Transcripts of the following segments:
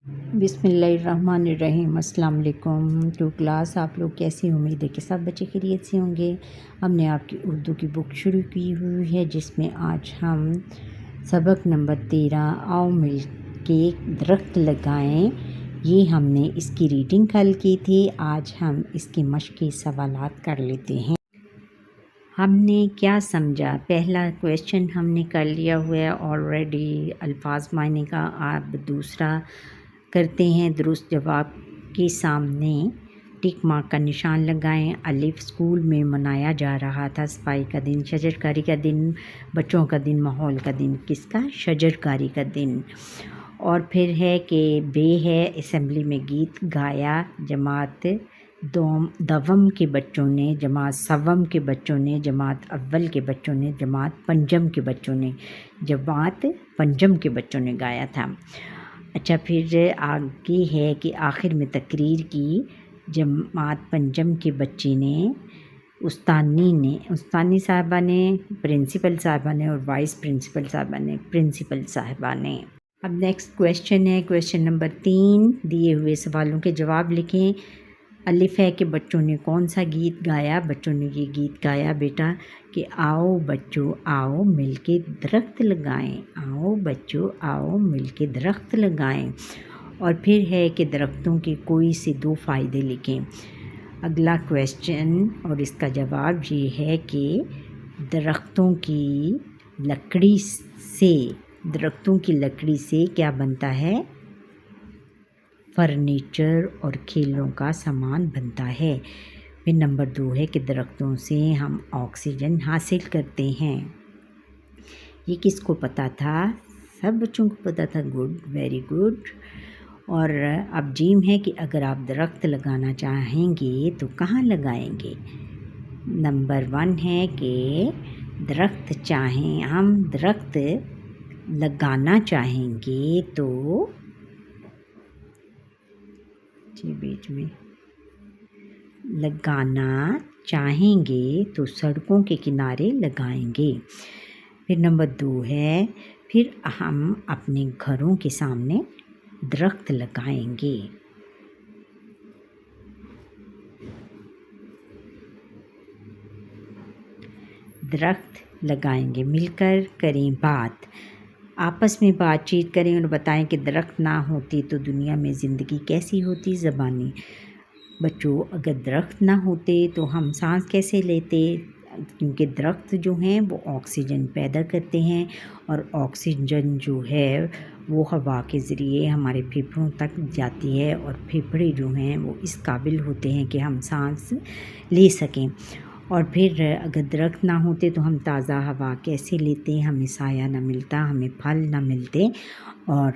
بسم اللہ الرحمن الرحیم۔ السلام علیکم ٹو کلاس، آپ لوگ کیسی؟ امید ہے کہ سب بچے خیریت سے ہوں گے۔ ہم نے آپ کی اردو کی بک شروع کی ہوئی ہے جس میں آج ہم سبق نمبر 13 آؤ مل کے درخت لگائیں، یہ ہم نے اس کی ریڈنگ حل کی تھی۔ آج ہم اس کی مشقی سوالات کر لیتے ہیں۔ ہم نے کیا سمجھا؟ پہلا کویشچن ہم نے کر لیا ہوا ہے آلریڈی، الفاظ معنی کا۔ آپ دوسرا کرتے ہیں، درست جواب کے سامنے ٹک مارک کا نشان لگائیں۔ الف، اسکول میں منایا جا رہا تھا صفائی کا دن، شجرکاری کا دن، بچوں کا دن، ماحول کا دن۔ کس کا؟ شجرکاری کا دن۔ اور پھر ہے کہ بے ہے، اسمبلی میں گیت گایا، جماعت دوم کے بچوں نے، جماعت سوم کے بچوں نے، جماعت اول کے بچوں نے، جماعت پنجم کے بچوں نے، جماعت پنجم کے بچوں نے گایا تھا۔ اچھا، پھر آگے ہے کہ آخر میں تقریر کی، جماعت پنجم کے بچے نے، استانی صاحبہ نے، پرنسپل صاحبہ نے، اور وائس پرنسپل صاحبہ نے۔ اب نیکسٹ کویشچن ہے، کویشچن نمبر 3، دیے ہوئے سوالوں کے جواب لکھیں۔ الف ہے کہ بچوں نے کون سا گیت گایا؟ بچوں نے یہ گیت گایا بیٹا کہ آؤ بچوں آؤ مل کے درخت لگائیں، آؤ بچوں آؤ مل کے درخت لگائیں۔ اور پھر ہے کہ درختوں کے کوئی سے 2 فائدے لکھیں۔ اگلا کویشچن اور اس کا جواب یہ ہے کہ درختوں کی لکڑی سے کیا بنتا ہے؟ فرنیچر اور کھیلوں کا سامان بنتا ہے۔ پھر نمبر 2 ہے کہ درختوں سے ہم آکسیجن حاصل کرتے ہیں۔ یہ کس کو پتہ تھا؟ سب بچوں کو پتہ تھا۔ Good, very good. اور اب جیم ہے کہ اگر آپ درخت لگانا چاہیں گے تو کہاں لگائیں گے؟ نمبر 1 ہے کہ ہم درخت لگانا چاہیں گے تو سڑکوں کے کنارے لگائیں گے۔ پھر نمبر 2 ہے، پھر ہم اپنے گھروں کے سامنے درخت لگائیں گے۔ درخت لگائیں گے، مل کر کریں بات، آپس میں بات چیت کریں اور بتائیں کہ درخت نہ ہوتے تو دنیا میں زندگی کیسی ہوتی۔ زبانی بچوں، اگر درخت نہ ہوتے تو ہم سانس کیسے لیتے؟ کیونکہ درخت جو ہیں وہ آکسیجن پیدا کرتے ہیں، اور آکسیجن جو ہے وہ ہوا کے ذریعے ہمارے پھیپھڑوں تک جاتی ہے، اور پھیپھڑے جو ہیں وہ اس قابل ہوتے ہیں کہ ہم سانس لے سکیں۔ اور پھر اگر درخت نہ ہوتے تو ہم تازہ ہوا کیسے لیتے؟ ہمیں سایہ نہ ملتا، ہمیں پھل نہ ملتے، اور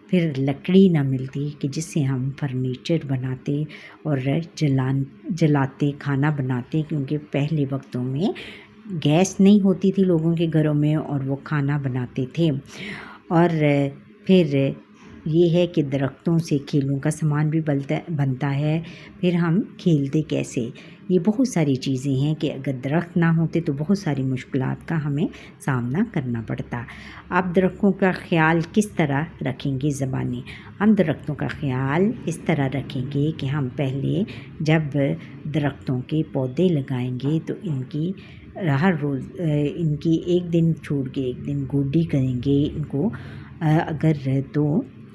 پھر لکڑی نہ ملتی کہ جس سے ہم فرنیچر بناتے اور جلاتے، کھانا بناتے، کیونکہ پہلے وقتوں میں گیس نہیں ہوتی تھی لوگوں کے گھروں میں اور وہ کھانا بناتے تھے۔ اور پھر یہ ہے کہ درختوں سے کھیلوں کا سامان بھی بنتا ہے۔ پھر ہم کھیلتے کیسے؟ یہ بہت ساری چیزیں ہیں کہ اگر درخت نہ ہوتے تو بہت ساری مشکلات کا ہمیں سامنا کرنا پڑتا۔ آپ درختوں کا خیال کس طرح رکھیں گے؟ زبانی ہم درختوں کا خیال اس طرح رکھیں گے کہ ہم پہلے جب درختوں کے پودے لگائیں گے تو ان کی ہر روز ان کی ایک دن چھوڑ کے ایک دن گوڈی کریں گے۔ ان کو اگر تو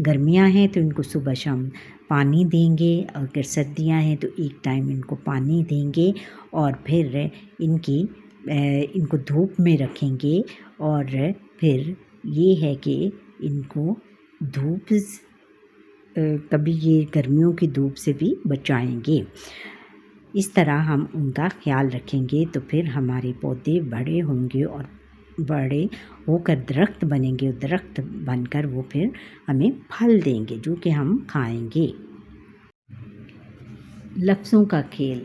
گرمیاں ہیں تو ان کو صبح شام پانی دیں گے، اگر سردیاں ہیں تو ایک ٹائم ان کو پانی دیں گے، اور پھر ان کو دھوپ میں رکھیں گے، اور پھر یہ ہے کہ ان کو کبھی یہ گرمیوں کی دھوپ سے بھی بچائیں گے۔ اس طرح ہم ان کا خیال رکھیں گے تو پھر ہمارے پودے بڑے ہوں گے، اور بڑے ہو کر درخت بنیں گے، اور درخت بن کر وہ پھر ہمیں پھل دیں گے جو کہ ہم کھائیں گے۔ لفظوں کا کھیل۔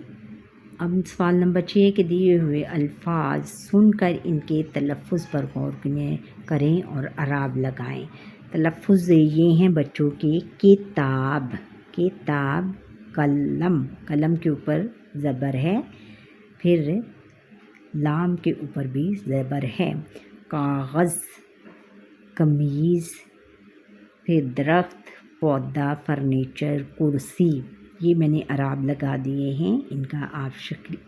اب سوال نمبر 6 کے دیے ہوئے الفاظ سن کر ان کے تلفظ پر غور کریں اور اعراب لگائیں۔ تلفظ یہ ہیں بچوں کے: کتاب، قلم کے اوپر زبر ہے، پھر لام کے اوپر بھی زبر ہے۔ کاغذ، قمیض، پھر درخت، پودا، فرنیچر، کرسی، یہ میں نے اعراب لگا دیے ہیں. ان کا آپ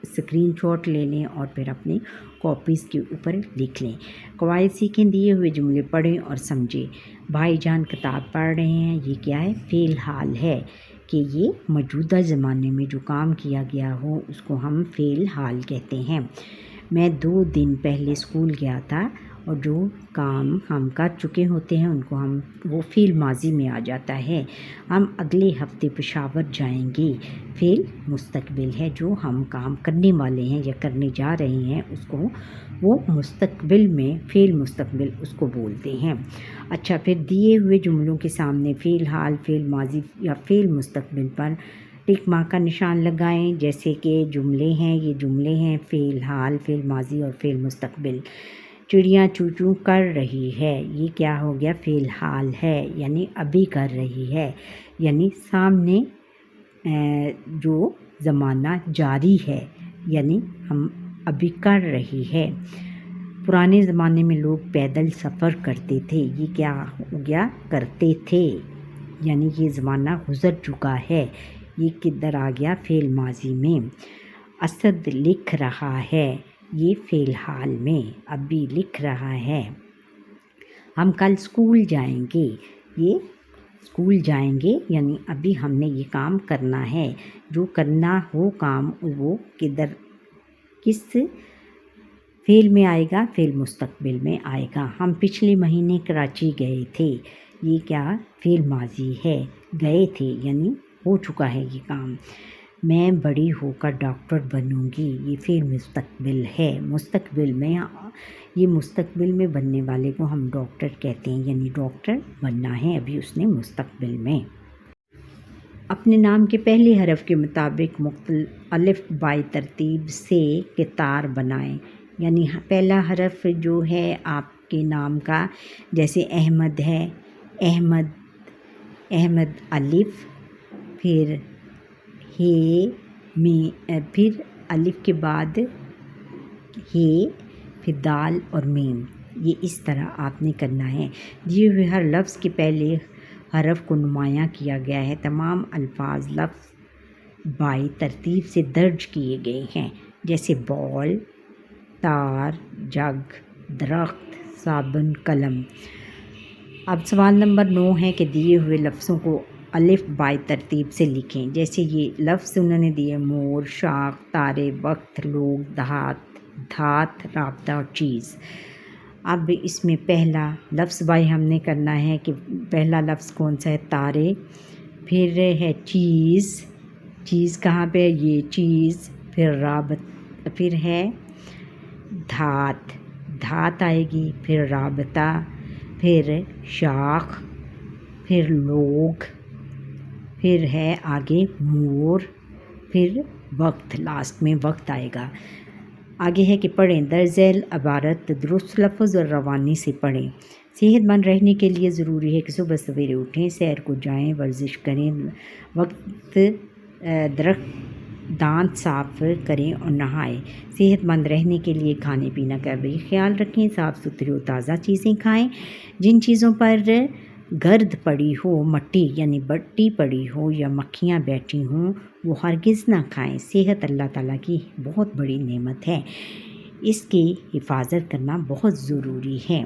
اسکرین شاٹ لے لیں اور پھر اپنی کاپیز کے اوپر لکھ لیں. قواعد سیکھیں، دیے ہوئے جملے پڑھیں اور سمجھیں. بھائی جان کتاب پڑھ رہے ہیں. یہ کیا ہے؟ فعل حال ہے کہ یہ موجودہ زمانے میں جو کام کیا گیا ہو اس کو ہم فعل حال کہتے ہیں. میں 2 دن پہلے اسکول گیا تھا، اور جو کام ہم کر چکے ہوتے ہیں ان کو وہ فعل ماضی میں آ جاتا ہے. ہم اگلے ہفتے پشاور جائیں گے. فعل مستقبل ہے، جو ہم کام کرنے والے ہیں یا کرنے جا رہے ہیں اس کو وہ مستقبل میں فعل مستقبل اس کو بولتے ہیں. اچھا، پھر دیے ہوئے جملوں کے سامنے فعل حال، فعل ماضی یا فعل مستقبل پر ٹک مارک کا نشان لگائیں. جیسے کہ جملے ہیں، یہ جملے ہیں فعل حال، فعل ماضی اور فعل مستقبل. چڑیاں چوں چوں کر رہی ہے. یہ کیا ہو گیا؟ فعل حال ہے، یعنی ابھی کر رہی ہے، یعنی سامنے جو زمانہ جاری ہے، یعنی ہم ابھی کر رہی ہے. پرانے زمانے میں لوگ پیدل سفر کرتے تھے. یہ کیا ہو گیا؟ کرتے تھے، یعنی یہ زمانہ گزر چکا ہے. یہ کدھر آ گیا؟ فعل ماضی میں. اسد لکھ رہا ہے. یہ فعل حال میں، ابھی لکھ رہا ہے. ہم کل اسکول جائیں گے. یہ اسکول جائیں گے یعنی ابھی ہم نے یہ کام کرنا ہے. جو کرنا ہو کام وہ کس فعل میں آئے گا؟ فعل مستقبل میں آئے گا. ہم پچھلے مہینے کراچی گئے تھے. یہ کیا؟ فعل ماضی ہے، گئے تھے یعنی ہو چکا ہے یہ کام. میں بڑی ہو کر ڈاکٹر بنوں گی. یہ فعل مستقبل ہے. مستقبل میں بننے والے کو ہم ڈاکٹر کہتے ہیں، یعنی ڈاکٹر بننا ہے ابھی اس نے مستقبل میں. اپنے نام کے پہلے حرف کے مطابق مختلف الف بائی ترتیب سے کتار بنائیں. یعنی پہلا حرف جو ہے آپ کے نام کا، جیسے احمد ہے، احمد الف، پھر پھر الف کے بعد پھر دال اور میم. یہ اس طرح آپ نے کرنا ہے. دیے ہوئے ہر لفظ کے پہلے حرف کو نمایاں کیا گیا ہے. تمام الفاظ لفظ بائی ترتیب سے درج کیے گئے ہیں، جیسے بال، تار، جگ، درخت، صابن، قلم. اب سوال نمبر 9 ہے کہ دیے ہوئے لفظوں کو الف بائی ترتیب سے لکھیں. جیسے یہ لفظ انہوں نے دیے: مور، شاخ، تارے، وقت، لوگ، دھات، رابطہ اور چیز. اب اس میں پہلا لفظ بائی ہم نے کرنا ہے کہ پہلا لفظ کون سا ہے؟ تارے. پھر ہے چیز کہاں پہ؟ یہ چیز. پھر ہے دھات آئے گی. پھر رابطہ، پھر شاخ، پھر لوگ، پھر ہے آگے مور، پھر وقت، لاسٹ میں وقت آئے گا. آگے ہے کہ پڑھیں. درج ذیل عبارت درست لفظ اور روانی سے پڑھیں. صحت مند رہنے کے لیے ضروری ہے کہ صبح سویرے اٹھیں، سیر کو جائیں، ورزش کریں، وقت دانت صاف کریں اور نہائیں. صحت مند رہنے کے لیے کھانے پینے کا بھی خیال رکھیں، صاف ستھری اور تازہ چیزیں کھائیں. جن چیزوں پر گرد پڑی ہو، مٹی یعنی بٹی پڑی ہو یا مکھیاں بیٹھی ہوں وہ ہرگز نہ کھائیں. صحت اللہ تعالیٰ کی بہت بڑی نعمت ہے، اس کی حفاظت کرنا بہت ضروری ہے.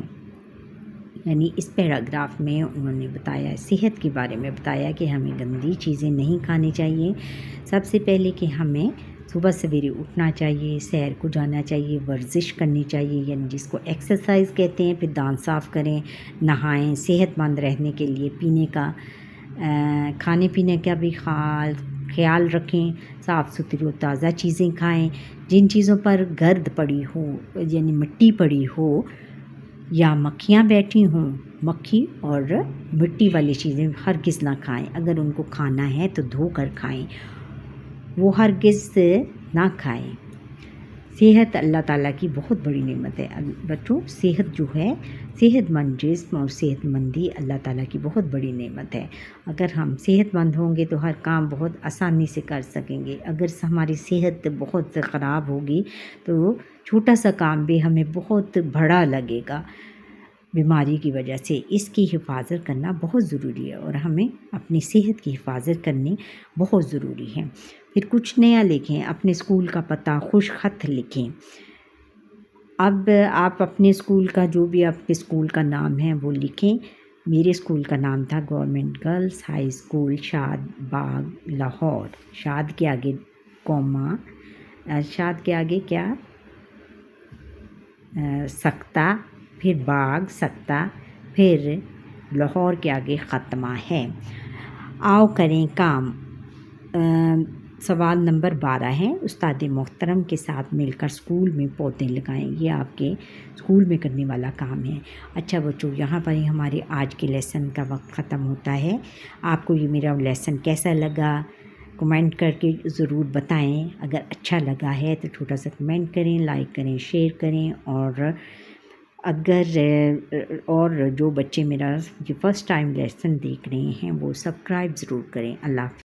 یعنی اس پیراگراف میں انہوں نے بتایا، صحت کے بارے میں بتایا کہ ہمیں گندی چیزیں نہیں کھانی چاہیے. سب سے پہلے کہ ہمیں صبح سویرے اٹھنا چاہیے، سیر کو جانا چاہیے، ورزش کرنی چاہیے یعنی جس کو ایکسرسائز کہتے ہیں. پھر دانت صاف کریں، نہائیں. صحت مند رہنے کے لیے کھانے پینے کا بھی خیال رکھیں، صاف ستھری اور تازہ چیزیں کھائیں. جن چیزوں پر گرد پڑی ہو یعنی مٹی پڑی ہو یا مکھیاں بیٹھی ہوں، مکھی اور مٹی والی چیزیں ہرگز نہ کھائیں. اگر ان کو کھانا ہے تو دھو کر کھائیں، وہ ہرگز نہ کھائیں. صحت اللہ تعالیٰ کی بہت بڑی نعمت ہے. بچوں، صحت جو ہے، صحت مند جسم اور صحت مندی اللہ تعالیٰ کی بہت بڑی نعمت ہے. اگر ہم صحت مند ہوں گے تو ہر کام بہت آسانی سے کر سکیں گے. اگر ہماری صحت بہت خراب ہوگی تو چھوٹا سا کام بھی ہمیں بہت بڑا لگے گا. بیماری کی وجہ سے اس کی حفاظت کرنا بہت ضروری ہے، اور ہمیں اپنی صحت کی حفاظت کرنی بہت ضروری ہے۔ پھر کچھ نیا لکھیں، اپنے اسکول کا پتہ خوش خط لکھیں۔ اب آپ اپنے اسکول کا جو بھی آپ کے اسکول کا نام ہے وہ لکھیں۔ میرے اسکول کا نام تھا گورنمنٹ گرلز ہائی اسکول شاد باغ لاہور۔ شاد کے آگے کوما، شاد کے آگے کیا، سکتہ، پھر باغ سکتہ، پھر لاہور کے آگے خاتمہ ہے۔ آؤ کریں کام، سوال نمبر 12 ہے، استاد محترم کے ساتھ مل کر اسکول میں پودے لگائیں۔ یہ آپ کے اسکول میں کرنے والا کام ہے۔ اچھا بچوں، یہاں پر ہی ہمارے آج کے لیسن کا وقت ختم ہوتا ہے۔ آپ کو یہ میرا لیسن کیسا لگا کمنٹ کر کے ضرور بتائیں۔ اگر اچھا لگا ہے تو چھوٹا سا کمنٹ کریں، لائک کریں، شیئر کریں، اور جو بچے میرا یہ فرسٹ ٹائم لیسن دیکھ رہے ہیں وہ سبسکرائب ضرور کریں۔ اللہ حافظ۔